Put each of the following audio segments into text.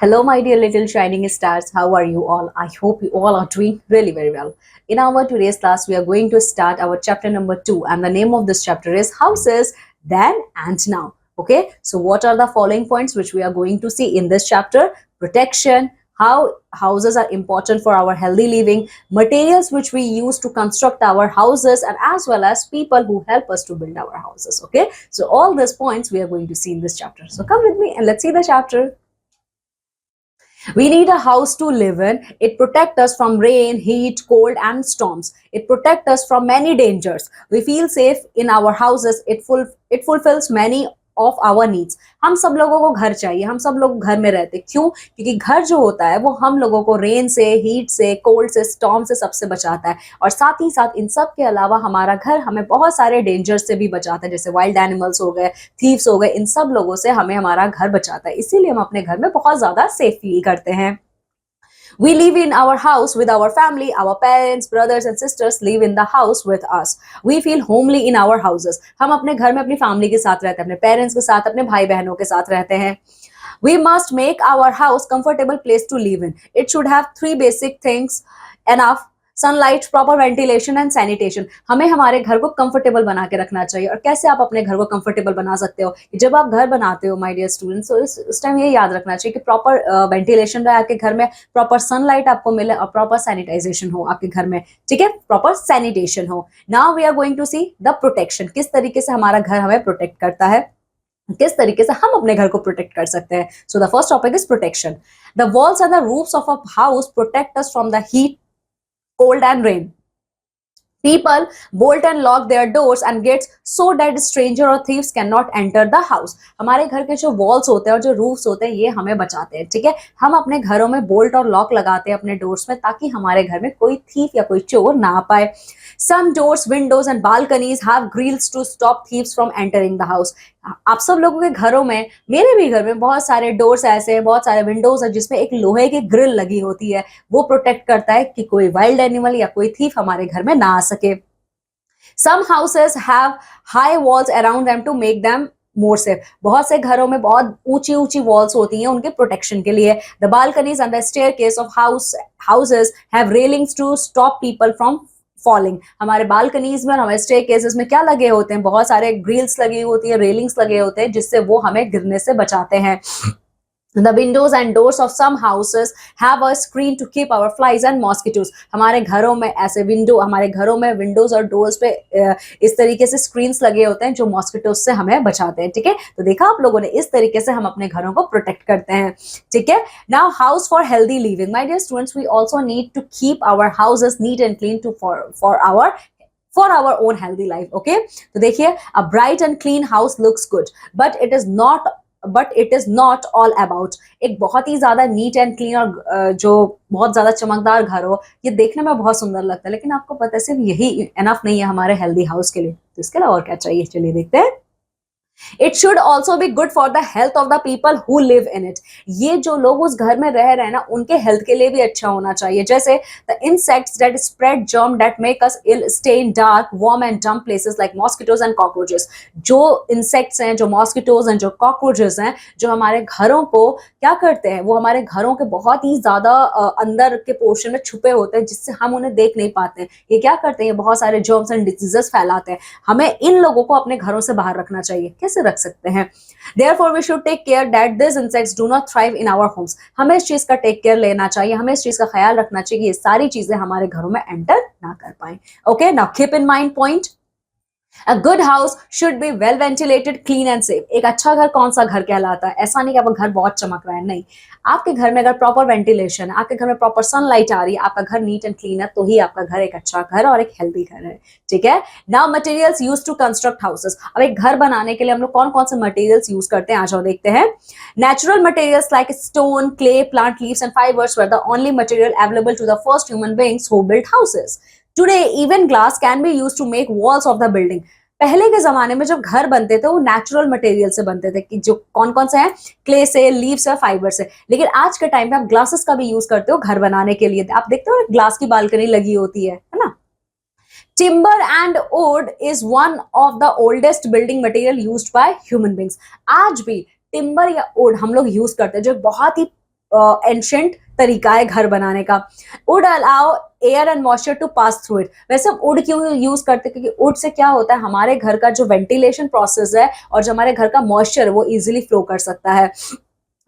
Hello, my dear little shining stars. How are you all? I hope you all are doing really very well. In our today's class, we are going to start our chapter number 2, and the name of this chapter is Houses Then and Now. Okay, so what are the following points which we are going to see in this chapter? Protection, how houses are important for our healthy living, materials which we use to construct our houses, and as well as people who help us to build our houses. Okay, so all these points we are going to see in this chapter. So come with me and let's see the chapter. We need a house to live in. It protects us from rain, heat, cold, and storms. It protects us from many dangers. We feel safe in our houses. It fulfills many of our needs. हम सब लोगों को घर चाहिए, हम सब लोग घर में रहते क्यों? क्योंकि घर जो होता है वो हम लोगों को रेन से, हीट से, कोल्ड से, स्टॉर्म से सबसे बचाता है और साथ ही साथ इन सब के अलावा हमारा घर हमें बहुत सारे डेंजर से भी बचाता है, जैसे वाइल्ड एनिमल्स हो गए, थीव्स हो गए, इन सब लोगों से हमें हमारा घर बचाता है। इसीलिए हम अपने घर में बहुत ज्यादा सेफ फील करते हैं। We live in our house with our family. Our parents, brothers and sisters live in the house with us. We feel homely in our houses. हम अपने घर में अपनी फैमिली के साथ रहते हैं, अपने पेरेंट्स के साथ, अपने भाई बहनों के साथ रहते हैं। We must make our house comfortable place to live in. It should have three basic things: enough sunlight, proper ventilation and sanitation. हमें हमारे घर को कंफर्टेबल बना के रखना चाहिए। और कैसे आप अपने घर को कंफर्टेबल बना सकते हो? जब आप घर बनाते हो माय डियर स्टूडेंट्स, तो इस टाइम ये याद रखना चाहिए कि प्रॉपर वेंटिलेशन रहे आपके घर में, प्रॉपर सनलाइट आपको मिले और प्रॉपर सैनिटाइजेशन हो आपके घर में। ठीक है, प्रॉपर सैनिटेशन हो। Now we are going to see the protection. किस तरीके से हमारा घर हमें प्रोटेक्ट करता है, किस तरीके से हम अपने घर को प्रोटेक्ट कर सकते हैं। So the first topic is protection. The walls and the roofs of a house protect us from the heat, cold and rain. People bolt and lock their doors and gates so that stranger or thieves cannot enter the house. हमारे घर के जो walls होते हैं और जो roofs होते हैं ये हमें बचाते हैं। ठीक है, हम अपने घरों में बोल्ट और लॉक लगाते हैं अपने डोर्स में, ताकि हमारे घर में कोई thief या कोई चोर ना आ पाए। Some doors, windows and balconies have grills to stop thieves from entering the house. आप सब लोगों के घरों में, मेरे भी घर में बहुत सारे डोर्स ऐसे हैं, बहुत सारे विंडोज है जिसमें एक लोहे की ग्रिल लगी होती है। वो प्रोटेक्ट करता है कि कोई वाइल्ड एनिमल या कोई थीफ हमारे घर में ना आ सके। Some houses have high walls around them to make them more safe. बहुत से घरों में बहुत ऊंची ऊंची वॉल्स होती हैं उनके प्रोटेक्शन के लिए। The balconies and the staircase of houses have railings to stop people from falling. हमारे बालकनीज में और हमारे स्टेयरकेसेस में क्या लगे होते हैं? बहुत सारे ग्रिल्स लगी होती है, रेलिंग्स लगे होते हैं जिससे वो हमें गिरने से बचाते हैं। The windows and doors of some houses have a screen to keep our flies and mosquitoes. हमारे घरों में ऐसे हमारे घरों में विंडोज और डोर्स पे इस तरीके से स्क्रीन्स लगे होते हैं जो मॉस्किटोज से हमें बचाते हैं। ठीक है, तो देखा आप लोगों ने, इस तरीके से हम अपने घरों को प्रोटेक्ट करते हैं। ठीक है, now house for healthy living. My dear students, we also need to keep our houses neat and clean to for our own healthy life. Okay, तो देखिए, a bright and clean house looks good, but it is not all about. एक बहुत ही ज्यादा NEET and clean और जो बहुत ज्यादा चमकदार घर हो, ये देखने में बहुत सुंदर लगता है, लेकिन आपको पता है सिर्फ यही इनफ नहीं है हमारे हेल्दी हाउस के लिए। तो इसके अलावा और क्या चाहिए, चलिए देखते हैं। It should also be good for the health of the people who live in it. ये जो लोग उस घर में रह रहे हैं ना, उनके हेल्थ के लिए भी अच्छा होना चाहिए। जैसे the insects that spread germ that make us ill stay in dark, warm and damp places like mosquitoes and cockroaches. जो insects हैं, जो mosquitoes हैं, जो cockroaches हैं, जो हमारे घरों को क्या करते हैं, वो हमारे घरों के बहुत ही ज्यादा अंदर के पोर्शन में छुपे होते हैं जिससे हम उन्हें देख नहीं पाते हैं। ये क्या करते हैं, ये बहुत सारे germs and diseases फैलाते हैं। हमें इन लोगों को अपने घरों से बाहर रखना चाहिए। कैसे रख सकते हैं? Therefore, we should take care that these insects do not thrive in our homes. हमें इस चीज का टेक केयर लेना चाहिए, हमें इस चीज का ख्याल रखना चाहिए कि ये सारी चीजें हमारे घरों में एंटर ना कर पाए। Okay, now keep in mind point. A good house should be well ventilated, clean and safe. एक अच्छा घर कौन सा घर कहलाता है? ऐसा नहीं कि आपका घर बहुत चमक रहा है, नहीं। आपके घर में अगर प्रॉपर वेंटिलेशन है, आपके घर में प्रॉपर सनलाइट आ रही है, आपका घर नीट एंड क्लीन है, तो ही आपका घर एक अच्छा घर और एक हेल्दी घर है। ठीक है, now materials use to construct houses. अब एक घर बनाने के लिए हम लोग कौन कौन से मटेरियल्स यूज करते हैं, आज हम देखते हैं। Natural materials like stone, clay, plant leaves and fibres were the only material available to the first human beings who built houses. Today, even glass can be used to make walls of the building. पहले के जमाने में जब घर बनते थे वो natural material से बनते थे, कि जो कौन कौन से हैं, क्ले से, लीव से, फाइबर से। लेकिन आज के टाइम पे आप ग्लासेस का भी यूज करते हो घर बनाने के लिए। आप देखते हो ग्लास की बालकनी लगी होती है ना। Timber and wood is one of the oldest building material used by human beings. आज भी टिम्बर या वुड हम लोग यूज करते हैं, जो बहुत ही एंशंट तरीका है घर बनाने का। Wood allow air and moisture to pass through it. वैसे हम वुड क्यों यूज करते हैं, क्योंकि वुड से क्या होता है, हमारे घर का जो वेंटिलेशन प्रोसेस है और जो हमारे घर का मॉइस्चर है वो इजिली फ्लो कर सकता है।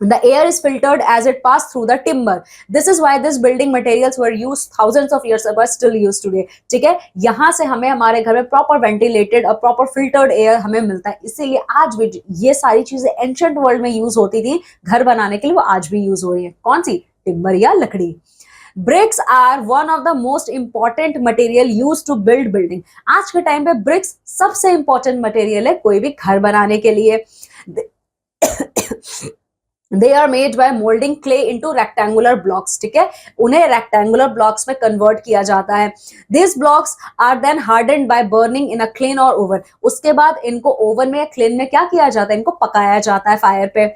The air is filtered as it passed through the timber. This is why this building materials were used thousands of years ago, still used today. ठीक है, यहाँ से हमें हमारे घर में प्रॉपर वेंटिलेटेड और प्रॉपर फिल्टर्ड एयर हमें मिलता है, इसीलिए आज भी ये सारी चीजें एंशिएंट वर्ल्ड में यूज होती थी घर बनाने के लिए, वो आज भी यूज हो रही है। कौन सी? टिम्बर या लकड़ी। Bricks are one of the most important material use to build building. आज के टाइम पे ब्रिक्स सबसे इंपॉर्टेंट मटेरियल है कोई भी घर बनाने के लिए। They are made by molding clay into rectangular blocks. ठीक है, उन्हें rectangular blocks में convert किया जाता है। These blocks are then hardened by burning in a kiln or oven. उसके बाद इनको ओवन में या क्लेन में क्या किया जाता है, इनको पकाया जाता है फायर पे।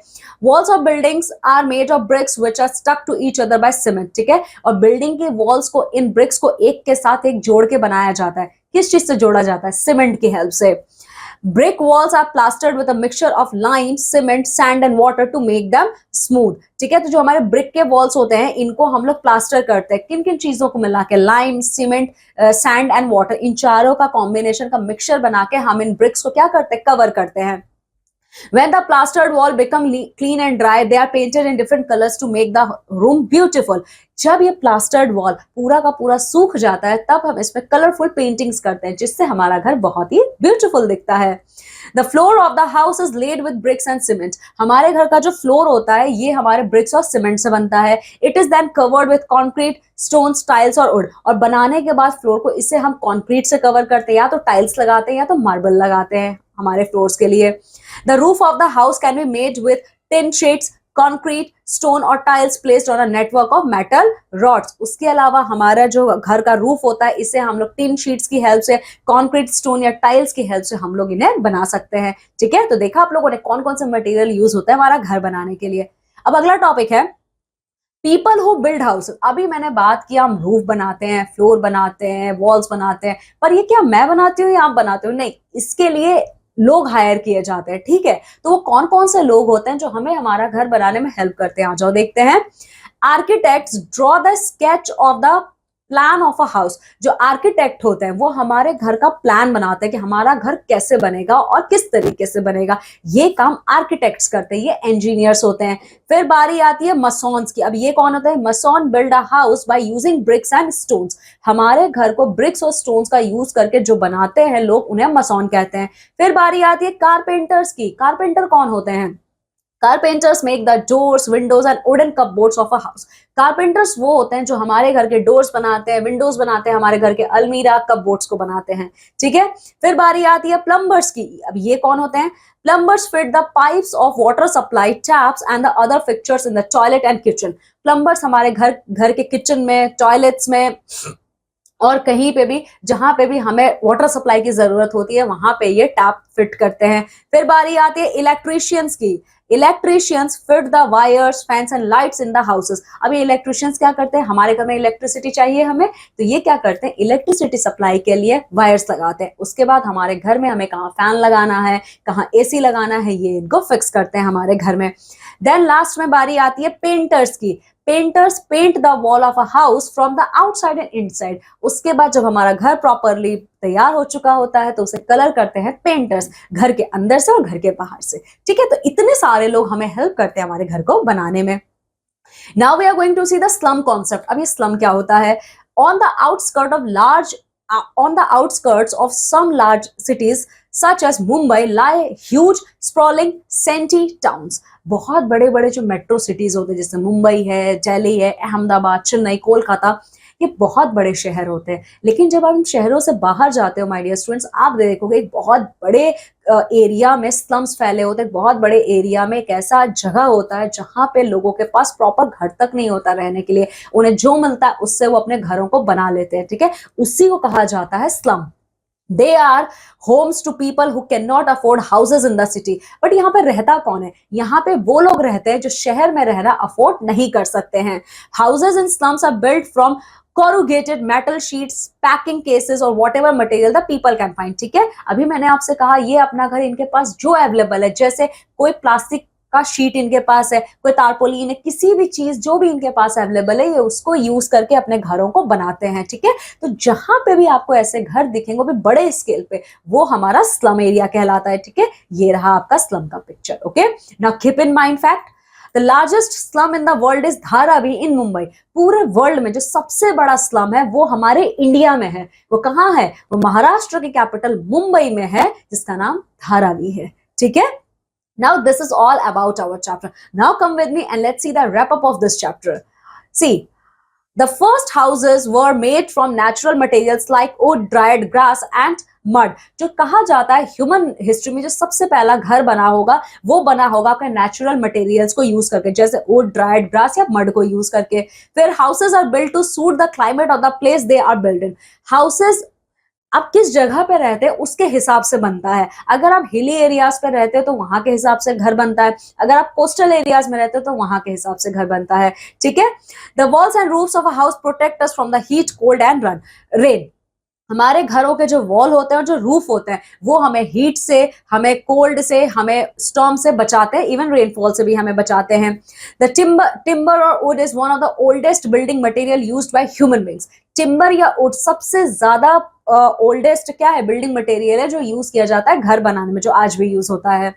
Walls of buildings are made of bricks which are stuck to each other by cement. ठीक है, और बिल्डिंग के वॉल्स को, इन ब्रिक्स को एक के साथ एक जोड़ के बनाया जाता है। किस चीज से जोड़ा जाता है? सीमेंट की हेल्प से। Brick walls are plastered with a mixture of lime, cement, sand and water to make them smooth. ठीक है, तो जो हमारे ब्रिक के वॉल्स होते हैं इनको हम लोग प्लास्टर करते हैं किन किन चीजों को मिला के? Lime, cement, sand and water, इन चारों का कॉम्बिनेशन का मिक्सचर बना के हम इन ब्रिक्स को क्या करते हैं? कवर करते हैं। When the plastered wall become clean and dry, they are painted in different colors to make the room beautiful. जब ये plastered wall पूरा का पूरा सूख जाता है तब हम इसमें कलरफुल पेंटिंग्स करते हैं जिससे हमारा घर बहुत ही ब्यूटीफुल दिखता है। The floor of the house is laid with bricks and cement. हमारे घर का जो फ्लोर होता है ये हमारे ब्रिक्स और सीमेंट से बनता है। It is then covered with concrete, stones, tiles और wood. और बनाने के बाद फ्लोर को इससे हम कंक्रीट से कवर करते हैं, या तो टाइल्स लगाते हैं या तो मार्बल लगाते हैं हमारे फ्लोर्स के लिए। The roof of the house can be made with tin sheets, concrete, stone और tiles placed on a network of metal rods. उसके अलावा हमारा जो घर का रूफ होता है इसे हम लोग टिन शीट्स की हेल्प से, कंक्रीट, स्टोन या टाइल्स की हेल्प से हम लोग इन्हें बना सकते हैं। ठीक है, तो देखा आप लोगों ने कौन कौन से मटेरियल यूज होता है हमारा घर बनाने के लिए। अब अगला टॉपिक है पीपल हु बिल्ड हाउस। अभी मैंने बात किया हम रूफ बनाते हैं, फ्लोर बनाते हैं, वॉल्स बनाते हैं, पर ये क्या मैं बनाती हूँ या आप बनाते हो? नहीं, इसके लिए लोग हायर किए जाते हैं। ठीक है, तो वो कौन कौन से लोग होते हैं जो हमें हमारा घर बनाने में हेल्प करते हैं? आ जाओ देखते हैं। Architects draw the sketch of the plan of a house. जो आर्किटेक्ट होते हैं वो हमारे घर का प्लान बनाते हैं कि हमारा घर कैसे बनेगा और किस तरीके से बनेगा। ये काम आर्किटेक्ट्स करते हैं, ये इंजीनियर्स होते हैं। फिर बारी आती है मसॉन्स की। अब ये कौन होता है? Mason build a house by using bricks and stones. हमारे घर को ब्रिक्स और स्टोन्स का यूज करके जो बनाते हैं लोग उन्हें मसॉन कहते हैं। फिर बारी आती है कारपेंटर्स की। कारपेंटर कौन होते हैं? Carpenters make the doors, windows and wooden cupboards of a house. Carpenters वो होते हैं जो हमारे घर के डोर्स बनाते हैं, विंडोज बनाते हैं, हमारे घर के अलमीरा, कपबोर्ड्स को बनाते हैं। ठीक है, फिर बारी आती है प्लम्बर्स की। अब ये कौन होते हैं? Plumbers fit the pipes of water supply, taps and the other fixtures in the toilet and kitchen. Plumbers हमारे घर के किचन में, टॉयलेट्स में और कहीं पे भी जहां पे भी हमें वाटर सप्लाई की जरूरत होती है वहां पे ये टैप फिट करते हैं। फिर बारी आती है इलेक्ट्रीशियंस की। Electricians fit the wires, fans and lights in the houses. अब ये इलेक्ट्रीशियंस क्या करते हैं? हमारे घर में इलेक्ट्रिसिटी चाहिए हमें, तो ये क्या करते हैं? इलेक्ट्रिसिटी सप्लाई के लिए वायर्स लगाते हैं। उसके बाद हमारे घर में हमें कहाँ फैन लगाना है, कहाँ एसी लगाना है, ये इनको फिक्स करते हैं हमारे घर में। देन लास्ट में बारी आती है पेंटर्स की। Painters paint the wall of a house from the outside and inside. उसके बाद जब हमारा घर प्रॉपरली तैयार हो चुका होता है तो उसे कलर करते हैं पेंटर्स, घर के अंदर से और घर के बाहर से। ठीक है, तो इतने सारे लोग हमें हेल्प करते हैं हमारे घर को बनाने में। Now we are going to see the slum concept. अब ये स्लम क्या होता है? On the outskirts of some large cities such as Mumbai lie huge sprawling shanty towns. बहुत बड़े बड़े जो मेट्रो सिटीज होते हैं जैसे मुंबई है, दिल्ली है, अहमदाबाद, चेन्नई, कोलकाता, ये बहुत बड़े शहर होते हैं। लेकिन जब आप इन शहरों से बाहर जाते हो माय डियर स्टूडेंट्स, आप देखोगे एक बहुत बड़े एरिया में स्लम्स फैले होते हैं। बहुत बड़े एरिया में एक ऐसा जगह होता है जहां पे लोगों के पास प्रॉपर घर तक नहीं होता रहने के लिए, उन्हें जो मिलता है उससे वो अपने घरों को बना लेते हैं। ठीक है, उसी को कहा जाता है slum. They are homes to people who cannot afford houses in the city. But यहाँ पे रहता कौन है? यहाँ पे वो लोग रहते हैं जो शहर में रहना अफोर्ड नहीं कर सकते हैं। Houses in slums are built from corrugated metal sheets, packing cases और whatever material the people can find. ठीक है, अभी मैंने आपसे कहा ये अपना घर इनके पास जो अवेलेबल है, जैसे कोई प्लास्टिक का शीट इनके पास है, कोई तारपोलिन है, किसी भी चीज जो भी इनके पास अवेलेबल है ये उसको यूज करके अपने घरों को बनाते हैं, ठीक है। तो जहां पे भी आपको ऐसे घर दिखेंगे वो भी बड़े स्केल पे, वो हमारा स्लम एरिया कहलाता है, ठीक है। ये रहा आपका स्लम का picture. Okay, now keep in mind fact, the largest slum in the world is Dharavi in Mumbai. पूरे वर्ल्ड में जो सबसे बड़ा स्लम है वो हमारे इंडिया में है। वो कहाँ है? वो महाराष्ट्र की कैपिटल मुंबई में है, जिसका नाम धारावी है, ठीक है। Now this is all about our chapter. Now come with me and let's see the wrap up of this chapter. See, the first houses were made from natural materials like wood, dried grass and mud. जो कहा जाता है human history में जो सबसे पहला घर बना होगा वो बना होगा अपने नेचुरल मटेरियल्स को यूज करके, जैसे वुड, ड्राइड ग्रास या मड को यूज करके। फिर houses are built to suit the climate of the place they are built in. Houses आप किस जगह पे रहते हैं उसके हिसाब से बनता है। अगर आप हिली एरियाज पे रहते हैं तो वहां के हिसाब से घर बनता है, अगर आप कोस्टल एरियाज में रहते हो तो वहां के हिसाब से घर बनता है, ठीक है। The walls and roofs of a house protect us from the heat, cold and rain. हमारे घरों के जो वॉल होते हैं और जो रूफ होते हैं वो हमें हीट से, हमें कोल्ड से, हमें स्टॉर्म से बचाते हैं, इवन रेनफॉल से भी हमें बचाते हैं। द टिम्बर और would is one of the oldest building material used by human beings. Timber या वुड सबसे ज्यादा ओल्डेस्ट क्या है? बिल्डिंग मटेरियल है जो यूज किया जाता है घर बनाने में, जो आज भी यूज होता है।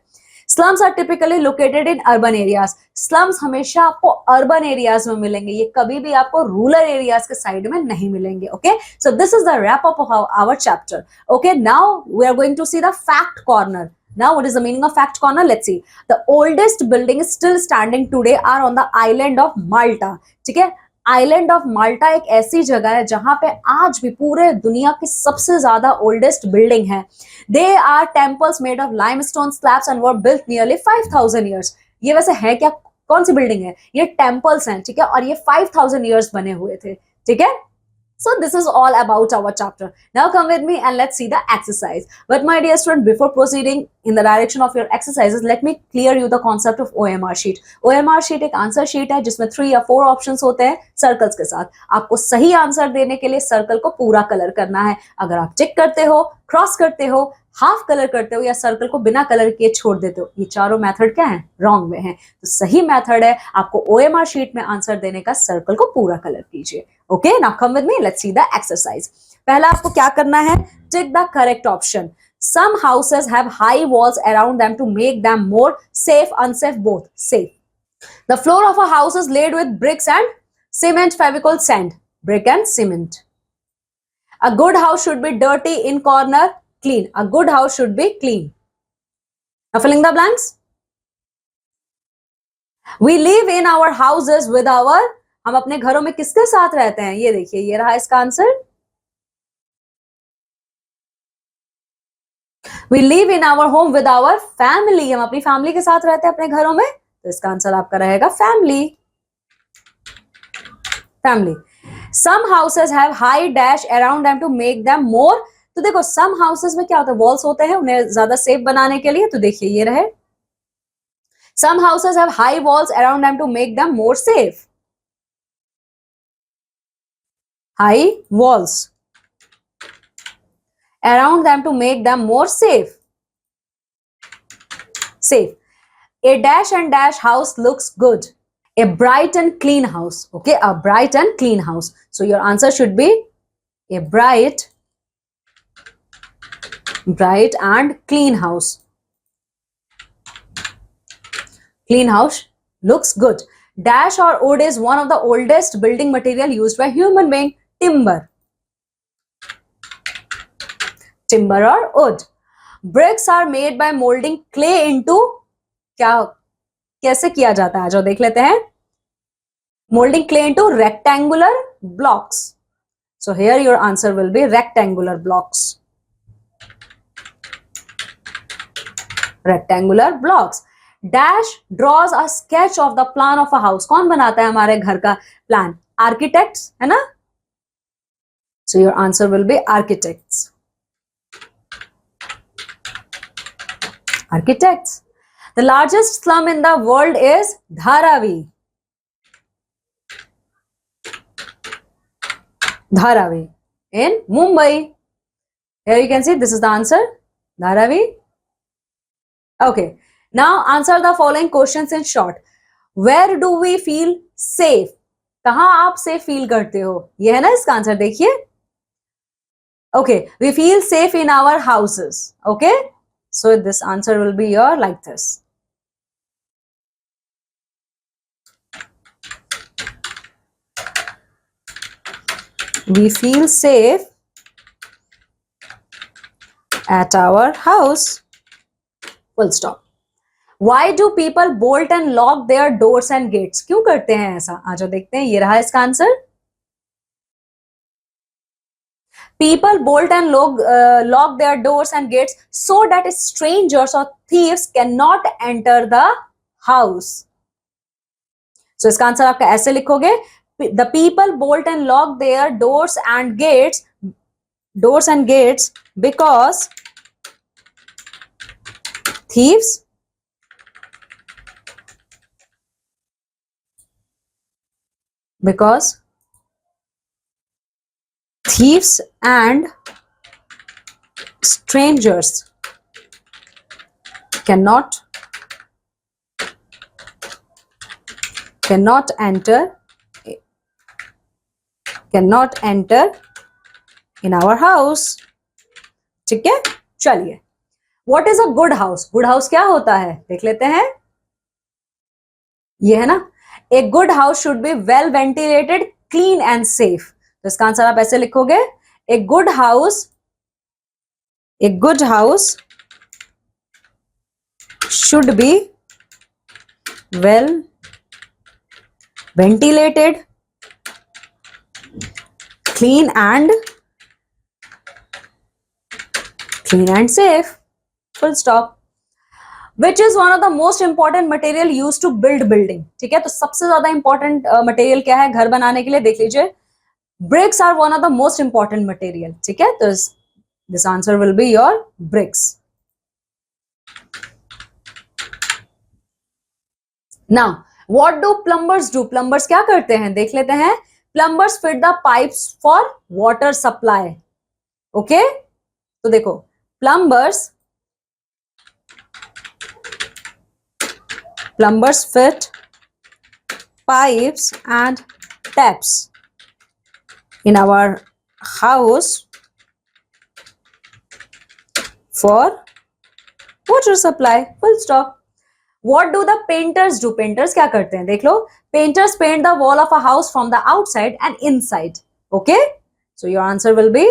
Slums are typically located in urban areas. Slums हमेशा आपको अर्बन एरियाज में मिलेंगे, ये कभी भी आपको रूरल एरियाज के साइड में नहीं मिलेंगे। Okay, so this is the wrap up of our chapter. Okay, now we are going to see the fact corner. Now, what is the meaning of fact corner? Let's see. The oldest building still standing today are on the island of Malta. ठीक है, island of माल्टा एक ऐसी जगह है जहां पे आज भी पूरे दुनिया की सबसे ज्यादा ओल्डेस्ट बिल्डिंग है। They are temples made of limestone slabs and were built nearly 5000 years. ये वैसे है क्या? कौन सी बिल्डिंग है? ये टेम्पल्स हैं, ठीक है, और ये 5000 ईयर्स बने हुए थे, ठीक है। So this is all about our chapter. Now come with me and let's see the exercise. But my dear student, before proceeding in the direction of your exercises, let me clear you the concept of OMR sheet. OMR sheet एक answer sheet है जिसमें 3 या 4 options होते हैं circles के साथ। आपको सही आंसर देने के लिए सर्कल को पूरा कलर करना है। अगर आप टिक करते हो, क्रॉस करते हो, हाफ कलर करते हो या सर्कल को बिना कलर किए छोड़ देते हो, ये चारों मेथड क्या है? रॉन्ग में है। तो सही मेथड है आपको OMR शीट में आंसर देने का, सर्कल को पूरा कलर कीजिए। Okay, now come with me, let's see the exercise. पहला आपको क्या करना है? Tick the correct option. Some houses have high walls around them to make them more safe, unsafe, both. Safe. The floor of a house is laid with bricks and cement, Fevicol, sand. Brick and cement. A good house should be dirty in corner, clean. A good house should be clean. Now filling the blanks. We live in our houses with our, हम अपने घरों में किसके साथ रहते हैं? ये देखिए, ये रहा इसका answer. We live in our home with our family. हम अपनी फैमिली के साथ रहते हैं अपने घरों में, तो इसका आंसर आपका रहेगा family. Family. Some houses have high dash around them to make them more. तो देखो, some houses में क्या होता है? वॉल्स होते हैं उन्हें ज्यादा सेफ बनाने के लिए। तो देखिए ये रहे, some houses have high walls around them to make them more safe. High walls around them to make them more safe. Safe. A dash and dash house looks good. A bright and clean house. Okay, a bright and clean house. So your answer should be a bright and clean house. Clean house looks good. Dash or wood is one of the oldest building material used by human being. Timber. Timber or wood. Bricks are made by molding clay into, क्या कैसे किया जाता है? जो देख लेते हैं। Molding clay into rectangular blocks. So here your answer will be rectangular blocks. Rectangular blocks. Dash draws a sketch of the plan of a house. कौन बनाता है हमारे घर का प्लान? Architects, है ना? So your answer will be architects. Architects. The largest slum in the world is Dharavi. Dharavi in Mumbai. Here you can see this is the answer, Dharavi. Okay. Now answer the following questions in short. Where do we feel safe? कहां आप safe feel करते हो? ये है ना इसका answer, देखिए. Okay, we feel safe in our houses. Okay, so this answer will be your like this. We feel safe at our house. Full stop. Why do people bolt and lock their doors and gates? क्यों करते हैं ऐसा? आ जाओ देखते हैं. ये रहा इसका answer. People bolt and lock their doors and gates so that strangers or thieves cannot enter the house. So इसका आंसर आपका ऐसे लिखोगे. The people bolt and lock their doors and gates because thieves and strangers cannot enter in our house. ठीक है, चलिए. What is a good house? Good house क्या होता है देख लेते हैं. ये है ना. A good house should be well ventilated, clean and safe. तो इसका आंसर आप ऐसे लिखोगे. A good house should be well ventilated, clean and safe. Full stop. Which is one of the most important material used to build building? ठीक है, तो सबसे ज्यादा इंपॉर्टेंट मटेरियल क्या है घर बनाने के लिए? देख लीजिए. Bricks are one of the most important material. ठीक है, तो this answer will be your bricks. Now, what do plumbers do? Plumbers क्या करते हैं देख लेते हैं. Plumbers fit the pipes for water supply. Okay? तो देखो, plumbers fit pipes and taps in our house for water supply. Full stop. What do the painters do? Painters क्या करते हैं देख लो. Painters paint the wall of a house from the outside and inside. Okay? So your answer will be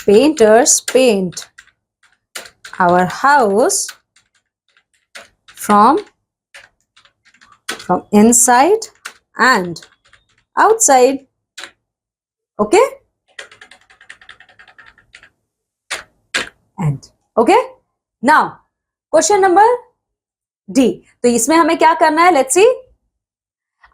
painters paint our house from inside and outside. Okay? And okay? Now, question number D. तो इसमें हमें क्या करना है? Let's see.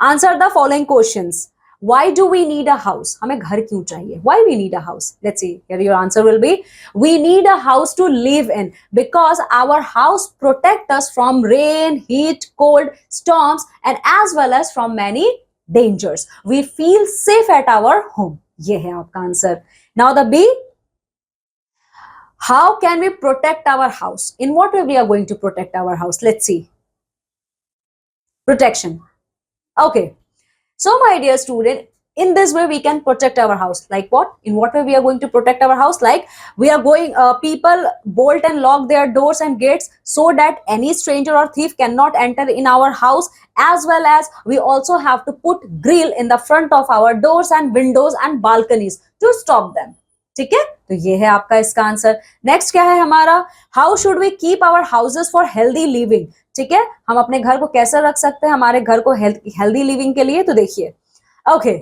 Answer the following questions. Why do we need a house? हमें घर क्यों चाहिए? Why we need a house? Let's see. Here your answer will be, we need a house to live in because our house protect us from rain, heat, cold, storms and as well as from many dangers. We feel safe at our home. ये है आपका answer. Now the B. How can we protect our house? In what way we are going to protect our house? Let's see. Protection. Okay. So my dear student, in this way we can protect our house. Like what? In what way we are going to protect our house? Like we are going, people bolt and lock their doors and gates so that any stranger or thief cannot enter in our house, as well as we also have to put grill in the front of our doors and windows and balconies to stop them. ठीक है, तो ये है आपका इसका answer. Next क्या है हमारा? How should we keep our houses for healthy living. ठीक है, हम अपने घर को कैसे रख सकते हैं हमारे घर को हेल्दी लिविंग के लिए? तो देखिए, okay,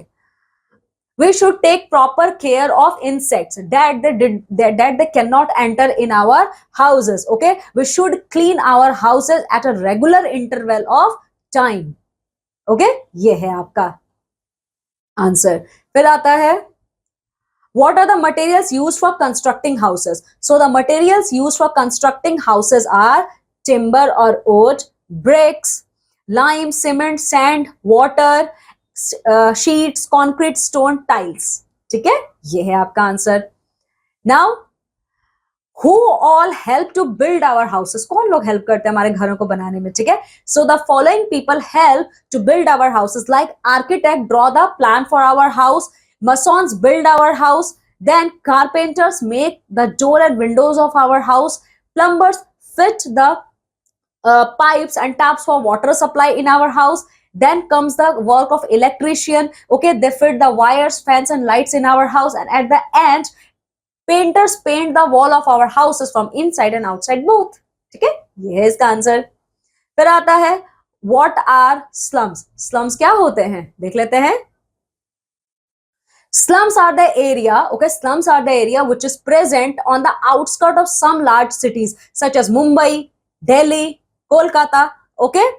we should take proper care of insects that they cannot enter in our houses. Okay, we should clean our houses at a regular interval of time. Okay, ये है आपका आंसर. फिर आता है, what are the materials used for constructing houses? So the materials used for constructing houses are timber or wood, bricks, lime, cement, sand, water, sheets, concrete, stone, tiles. ठीक है, ये है आपका answer. Now, Who all help to build our houses? कौन लोग help करते हैं हमारे घरों को बनाने में, ठीक है? So the following people help to build our houses, like architect draw the plan for our house, masons build our house, then carpenters make the door and windows of our house, plumbers fit the pipes and taps for water supply in our house. Then comes the work of electrician. Okay, they fit the wires, fans and lights in our house, and at the end painters paint the wall of our houses from inside and outside both. ठीक है, ये है इसका answer. फिर आता है what are slums? Slums क्या होते हैं देख लेते हैं. Slums are the area, okay, slums are the area which is present on the outskirts of some large cities such as Mumbai, Delhi, Kolkata, okay.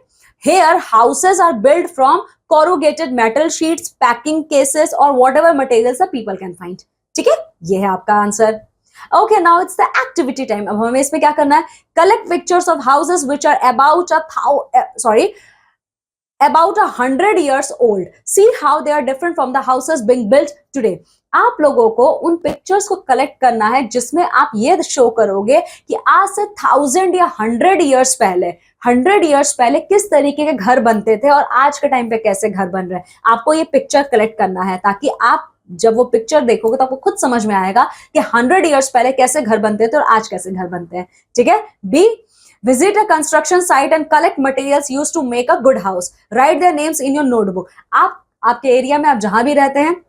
Here houses are built from corrugated metal sheets, packing cases or whatever materials the people can find. ठीक है, ये है आपका answer. Okay, now it's the activity time. अब हमें इसमें क्या करना है? Collect pictures of houses which are about 100 years old. See how they are different from the houses being built today. आप लोगों को उन पिक्चर्स को कलेक्ट करना है जिसमें आप ये शो करोगे कि आज से 1000 या 100 years पहले किस तरीके के घर बनते थे और आज के टाइम पे कैसे घर बन रहे हैं. आपको ये पिक्चर कलेक्ट करना है ताकि आप जब वो पिक्चर देखोगे तो आपको खुद समझ में आएगा कि 100 years पहले कैसे घर बनते थे और आज कैसे घर बनते हैं. ठीक है. B, visit a construction site and collect materials used to make a good house. Write their names in your notebook. आप आपके एरिया में आप जहां भी रहते हैं,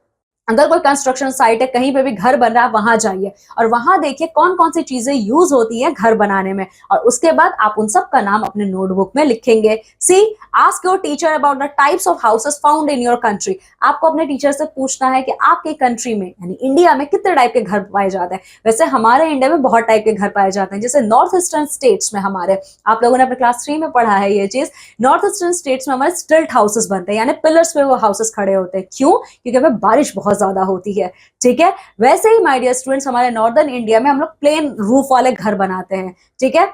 अगर कोई कंस्ट्रक्शन साइट है, कहीं पे भी घर बन रहा है, वहां जाइए और वहां देखिए कौन कौन सी चीजें यूज होती है घर बनाने में और उसके बाद आप उन सब का नाम अपने नोटबुक में लिखेंगे. C, ask your teacher about the types of houses found in your country. आपको अपने टीचर से पूछना है कि आपके कंट्री में यानी इंडिया में कितने टाइप के घर पाए जाते हैं. वैसे हमारे इंडिया में बहुत टाइप के घर पाए जाते हैं. जैसे नॉर्थ ईस्टर्न स्टेट्स में हमारे, आप लोगों ने अपने क्लास 3 में पढ़ा है ये चीज, नॉर्थ ईस्टर्न स्टेट्स में हमारे स्टिल्ट हाउसेस बनते हैं यानी पिलर्स पे वो हाउसेस खड़े होते हैं. क्यों? क्योंकि हमें बारिश बहुत ज्यादा होती है. ठीक है. वैसे ही माय डियर स्टूडेंट्स, हमारे नॉर्दर्न इंडिया में हम लोग प्लेन रूफ वाले घर बनाते हैं. ठीक है.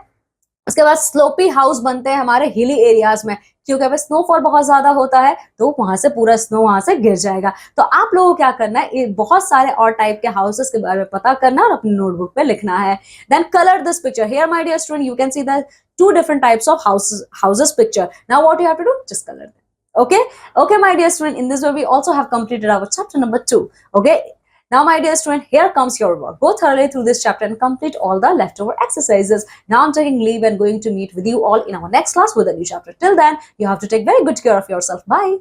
उसके बाद स्लोपी हाउस बनते हैं हमारे हिली एरियाज में, क्योंकि अगर स्नोफॉल बहुत ज्यादा होता है तो वहां से पूरा स्नो वहां से गिर जाएगा. तो आप लोगों को क्या करना है, बहुत सारे और टाइप के हाउसेस के बारे में पता करना और अपने नोटबुक पे लिखना है. Then colour this picture. Here my dear student, you can see the 2 different types of houses picture. Now what you have to do, just color them. Okay, my dear student, in this way we also have completed our chapter number 2. Okay, now my dear student, here comes your work. Go thoroughly through this chapter and complete all the leftover exercises. Now I'm taking leave and going to meet with you all in our next class with a new chapter. Till then, you have to take very good care of yourself. Bye.